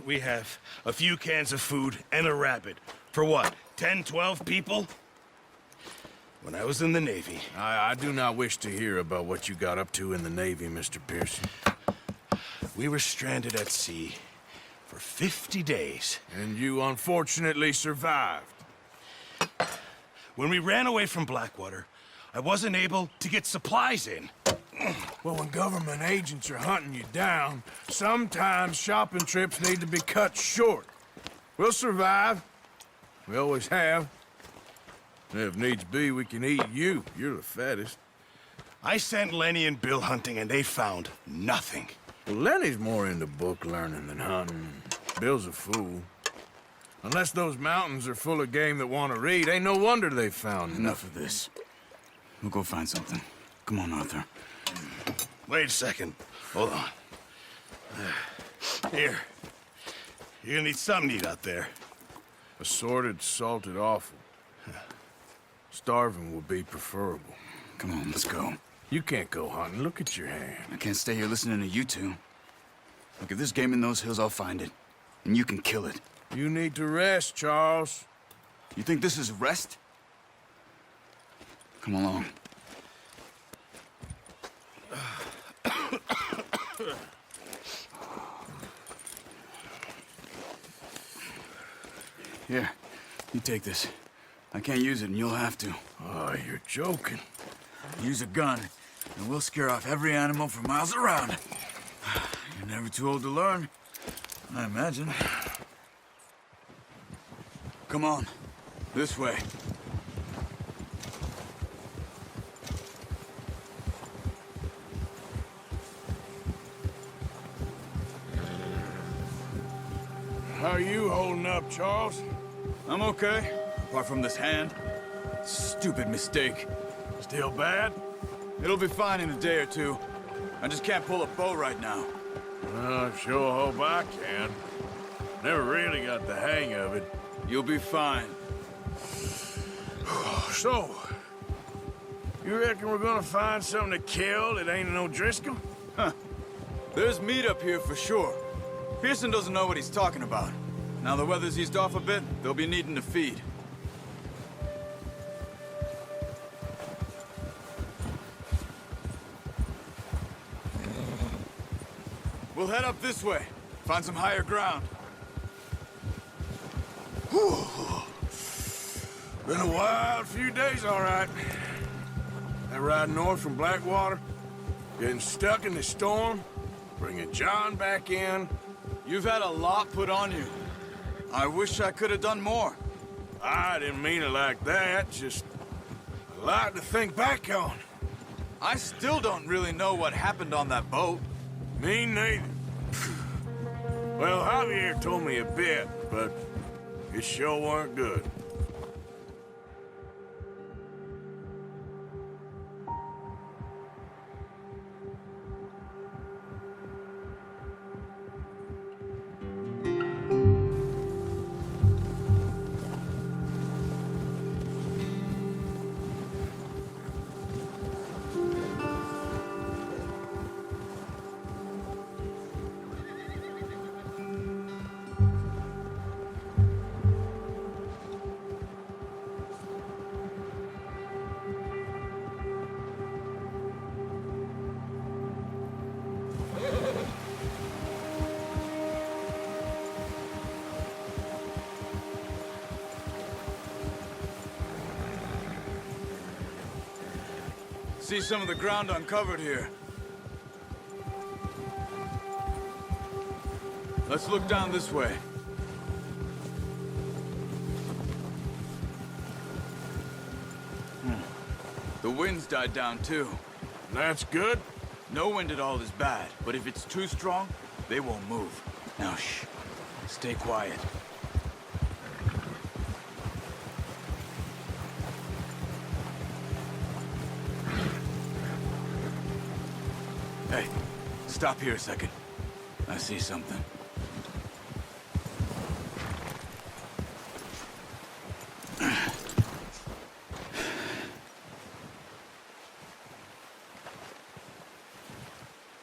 we have a few cans of food and a rabbit. For what, 10, 12 people? When I was in the Navy... I do not wish to hear about what you got up to in the Navy, Mr. Pearson. We were stranded at sea for 50 days. And you unfortunately survived. When we ran away from Blackwater, I wasn't able to get supplies in. Well, when government agents are hunting you down, sometimes shopping trips need to be cut short. We'll survive. We always have. And if needs be, we can eat you. You're the fattest. I sent Lenny and Bill hunting, and they found nothing. Well, Lenny's more into book learning than hunting. Bill's a fool. Unless those mountains are full of game that want to read, ain't no wonder they found Enough of this. We'll go find something. Come on, Arthur. Wait a second. Hold on. Here. You're gonna need something to eat out there. Assorted, salted offal. Starving would be preferable. Come on, let's go. You can't go hunting. Look at your hand. I can't stay here listening to you two. Look, if there's game in those hills, I'll find it. And you can kill it. You need to rest, Charles. You think this is rest? Come along. Here, you take this. I can't use it, and you'll have to. Oh, you're joking. Use a gun, and we'll scare off every animal for miles around. You're never too old to learn, I imagine. Come on, this way. How are you holding up, Charles? I'm okay, apart from this hand. Stupid mistake. Still bad? It'll be fine in a day or two. I just can't pull a bow right now. I sure hope I can. Never really got the hang of it. You'll be fine. So, you reckon we're gonna find something to kill that ain't no Driscoll? Huh. There's meat up here for sure. Pearson doesn't know what he's talking about. Now the weather's eased off a bit, they'll be needing to feed. We'll head up this way. Find some higher ground. Whew. Been a wild few days, all right. That ride north from Blackwater, getting stuck in the storm, bringing John back in. You've had a lot put on you. I wish I could have done more. I didn't mean it like that, just a lot to think back on. I still don't really know what happened on that boat. Me neither. Well, Javier told me a bit, but it sure weren't good. See some of the ground uncovered here. Let's look down this way. The wind's died down too. That's good. No wind at all is bad, but if it's too strong, they won't move. Now shh, stay quiet. Hey, stop here a second. I see something.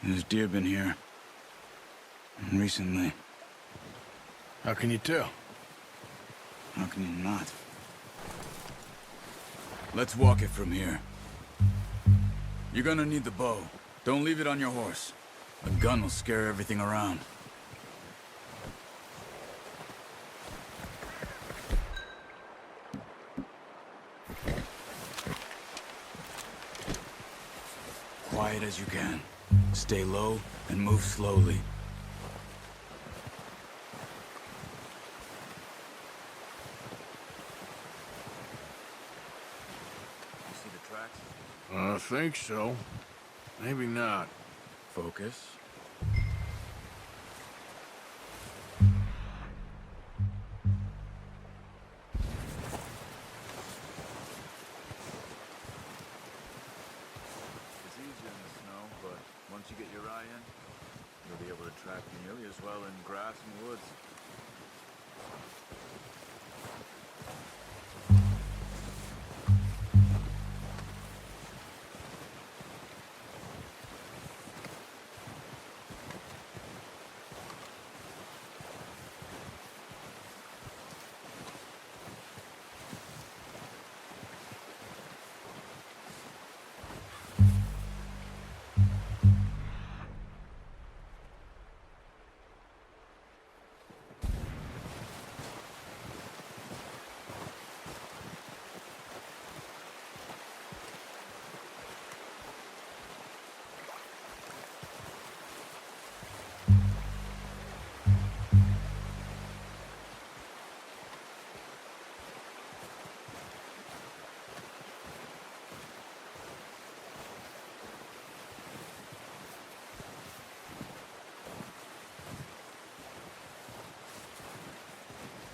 There's deer been here. Recently. How can you tell? How can you not? Let's walk it from here. You're gonna need the bow. Don't leave it on your horse. A gun will scare everything around. Quiet as you can. Stay low and move slowly. You see the tracks? I think so. Maybe not. Focus. It's easier in the snow, but once you get your eye in, you'll be able to track nearly as well in grass and woods.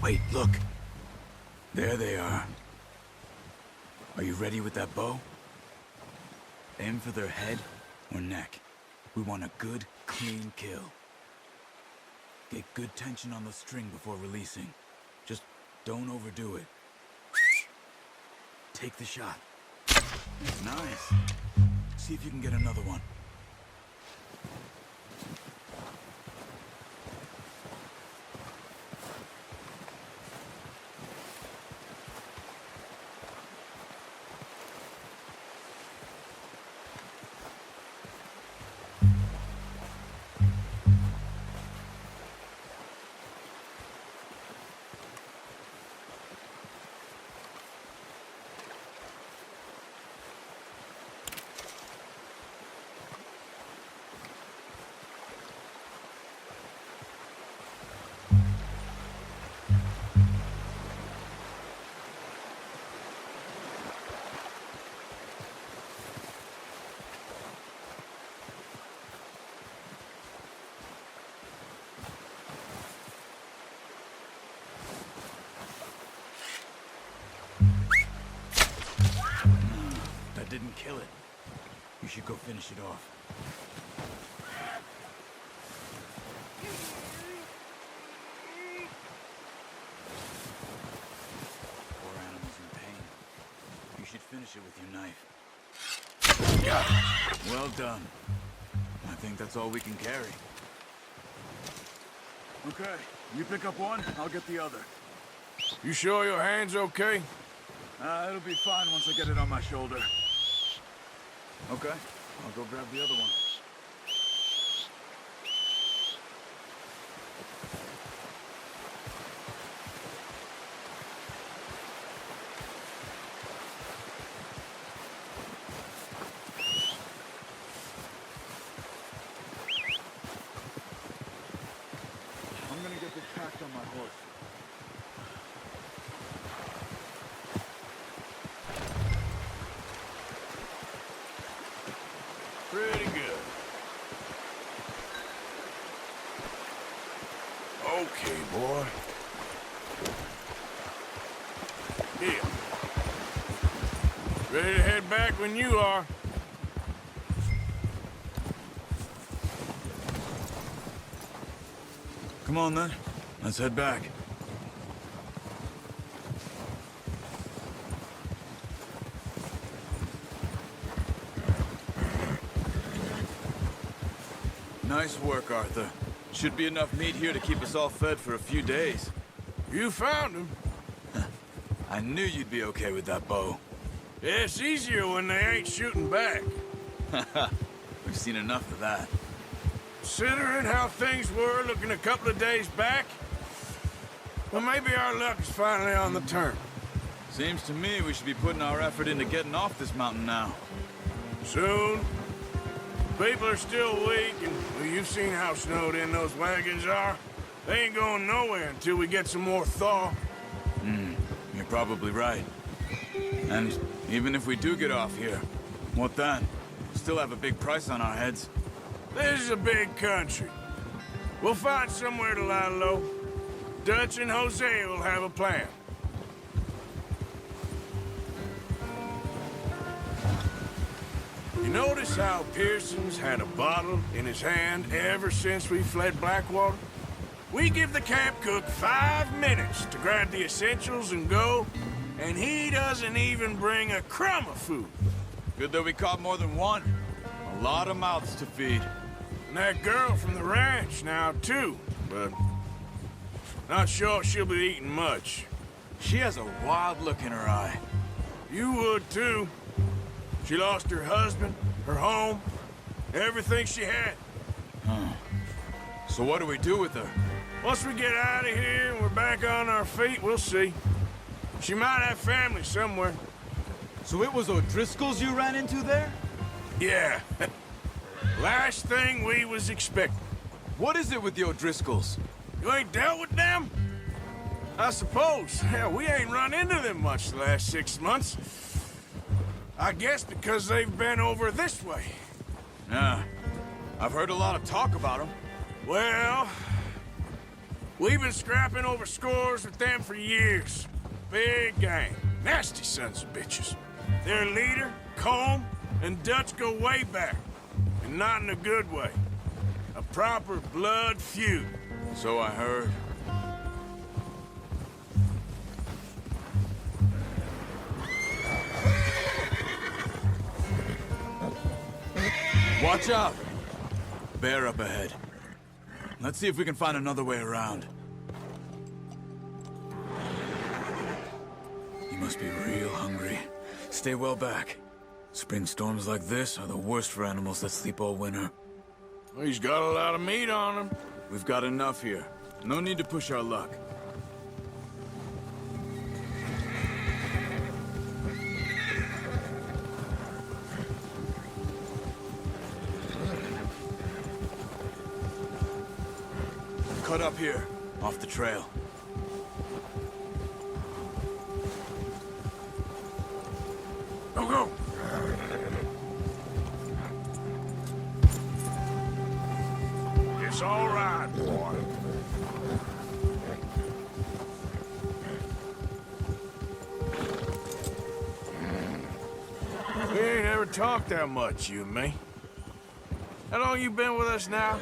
Wait, look. There they are. Are you ready with that bow? Aim for their head or neck. We want a good, clean kill. Get good tension on the string before releasing. Just don't overdo it. Take the shot. Nice. See if you can get another one. That didn't kill it. You should go finish it off. Poor animal's in pain. You should finish it with your knife. Well done. I think that's all we can carry. Okay, you pick up one, I'll get the other. You sure your hand's okay? It'll be fine once I get it on my shoulder. Okay, I'll go grab the other one. I'm gonna get this packed on my horse. Pretty good. Okay, boy. Here. Ready to head back when you are. Come on, then. Let's head back. Nice work, Arthur. Should be enough meat here to keep us all fed for a few days. You found him. I knew you'd be okay with that bow. Yeah, it's easier when they ain't shooting back. We've seen enough of that. Considering how things were looking a couple of days back, well, maybe our luck is finally on the turn. Seems to me we should be putting our effort into getting off this mountain now. Soon. People are still weak, and well, you've seen how snowed in those wagons are. They ain't going nowhere until we get some more thaw. You're probably right. And even if we do get off here, what then? Still have a big price on our heads. This is a big country. We'll find somewhere to lie low. Dutch and Hosea will have a plan. You notice how Pearson's had a bottle in his hand ever since we fled Blackwater? We give the camp cook 5 minutes to grab the essentials and go, and he doesn't even bring a crumb of food. Good that we caught more than one. A lot of mouths to feed. And that girl from the ranch now, too, but not sure she'll be eating much. She has a wild look in her eye. You would, too. She lost her husband, her home, everything she had. So what do we do with her? Once we get out of here and we're back on our feet, we'll see. She might have family somewhere. So it was O'Driscoll's you ran into there? Yeah. Last thing we was expecting. What is it with the O'Driscolls? You ain't dealt with them? I suppose. Hell, we ain't run into them much the last 6 months. I guess because they've been over this way. Yeah. I've heard a lot of talk about them. Well, we've been scrapping over scores with them for years. Big gang. Nasty sons of bitches. Their leader, Colm, and Dutch go way back. And not in a good way. A proper blood feud. So I heard. Watch out! Bear up ahead. Let's see if we can find another way around. You must be real hungry. Stay well back. Spring storms like this are the worst for animals that sleep all winter. He's got a lot of meat on him. We've got enough here. No need to push our luck. Cut up here, off the trail. Go, go! It's all right, boy. We ain't ever talked that much, you and me. How long you been with us now?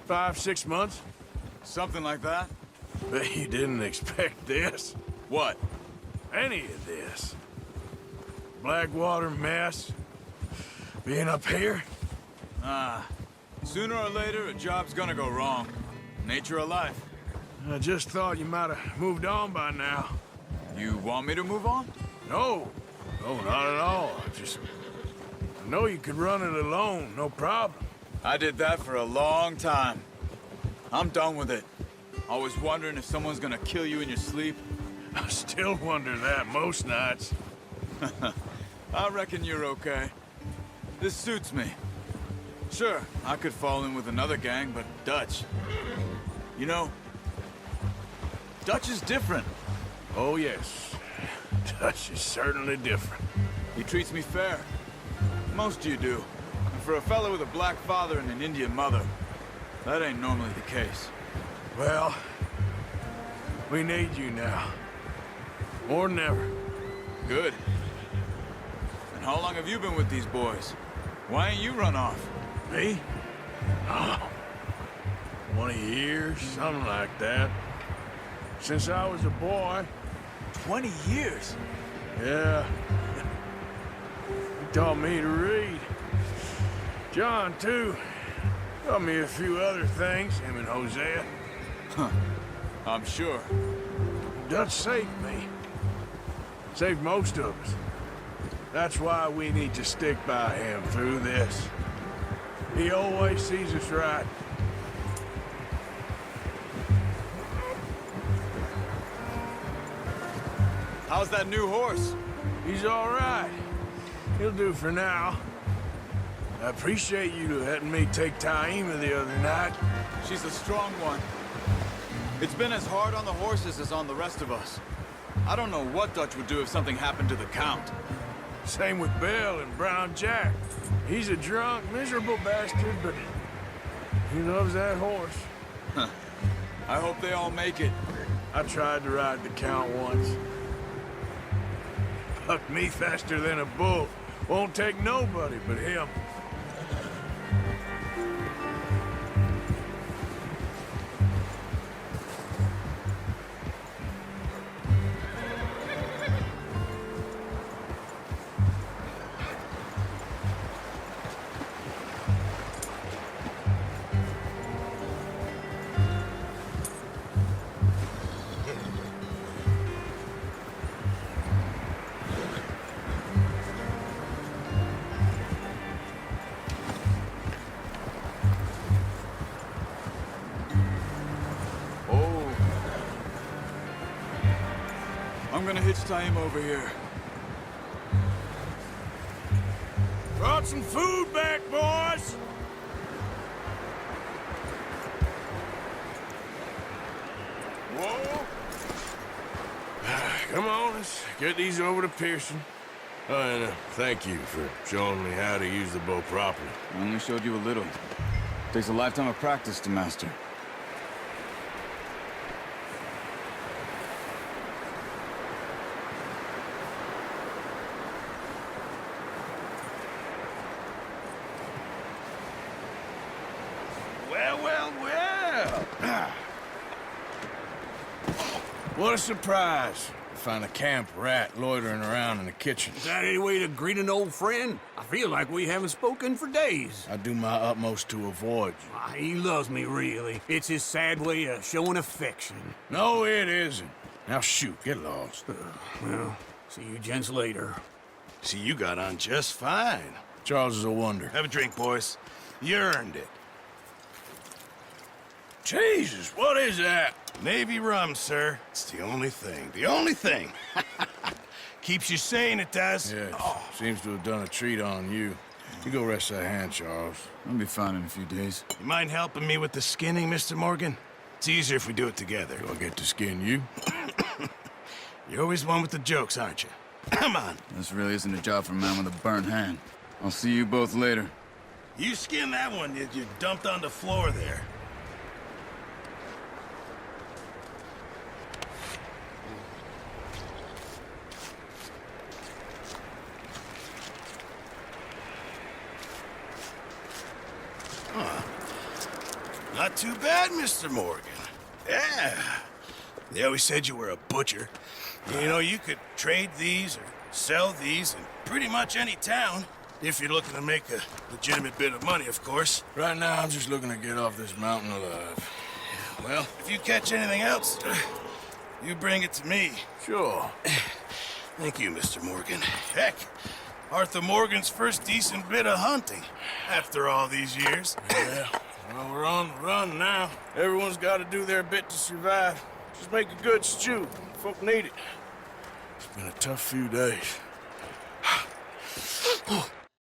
5, 6 months? Something like that? Bet you didn't expect this. What? Any of this. Blackwater mess. Being up here. Sooner or later, a job's gonna go wrong. Nature of life. I just thought you might have moved on by now. You want me to move on? No. No, not at all. I know you could run it alone, no problem. I did that for a long time. I'm done with it. Always wondering if someone's gonna kill you in your sleep. I still wonder that most nights. I reckon you're okay. This suits me. Sure, I could fall in with another gang, but Dutch... You know, Dutch is different. Oh, yes. Dutch is certainly different. He treats me fair. Most of you do. And for a fellow with a black father and an Indian mother, that ain't normally the case. Well, we need you now. More than ever. Good. And how long have you been with these boys? Why ain't you run off? Me? Oh, 20 years, something like that. Since I was a boy. 20 years? Yeah. He taught me to read. John, too. Got me a few other things, him and Hosea. I'm sure. Dutch saved me. Saved most of us. That's why we need to stick by him through this. He always sees us right. How's that new horse? He's all right. He'll do for now. I appreciate you letting me take Taima the other night. She's a strong one. It's been as hard on the horses as on the rest of us. I don't know what Dutch would do if something happened to the Count. Same with Bill and Brown Jack. He's a drunk, miserable bastard, but he loves that horse. I hope they all make it. I tried to ride the Count once. Bucked me faster than a bull. Won't take nobody but him. I'm gonna hitch Taima over here. Brought some food back, boys! Whoa! Come on, let's get these over to Pearson. Oh, and thank you for showing me how to use the bow properly. I only showed you a little. Takes a lifetime of practice to master. Well, well, well! What a surprise. To find a camp rat loitering around in the kitchen. Is that any way to greet an old friend? I feel like we haven't spoken for days. I do my utmost to avoid you. He loves me, really. It's his sad way of showing affection. No, it isn't. Now shoot, get lost. Well, see you gents later. See, you got on just fine. Charles is a wonder. Have a drink, boys. You earned it. Jesus, what is that? Navy rum, sir. It's the only thing. The only thing. Keeps you sane, it does. Yes, seems to have done a treat on you. You go rest that hand, Charles. I'll be fine in a few days. You mind helping me with the skinning, Mr. Morgan? It's easier if we do it together. Do I get to skin you? You're always one with the jokes, aren't you? Come on. This really isn't a job for a man with a burnt hand. I'll see you both later. You skin that one that you dumped on the floor there. Not too bad, Mr. Morgan. Yeah. They always said you were a butcher. You know, you could trade these or sell these in pretty much any town. If you're looking to make a legitimate bit of money, of course. Right now, I'm just looking to get off this mountain alive. Well, if you catch anything else, you bring it to me. Sure. Thank you, Mr. Morgan. Heck, Arthur Morgan's first decent bit of hunting after all these years. Yeah. Well, we're on the run now. Everyone's got to do their bit to survive. Just make a good stew. Folk need it. It's been a tough few days.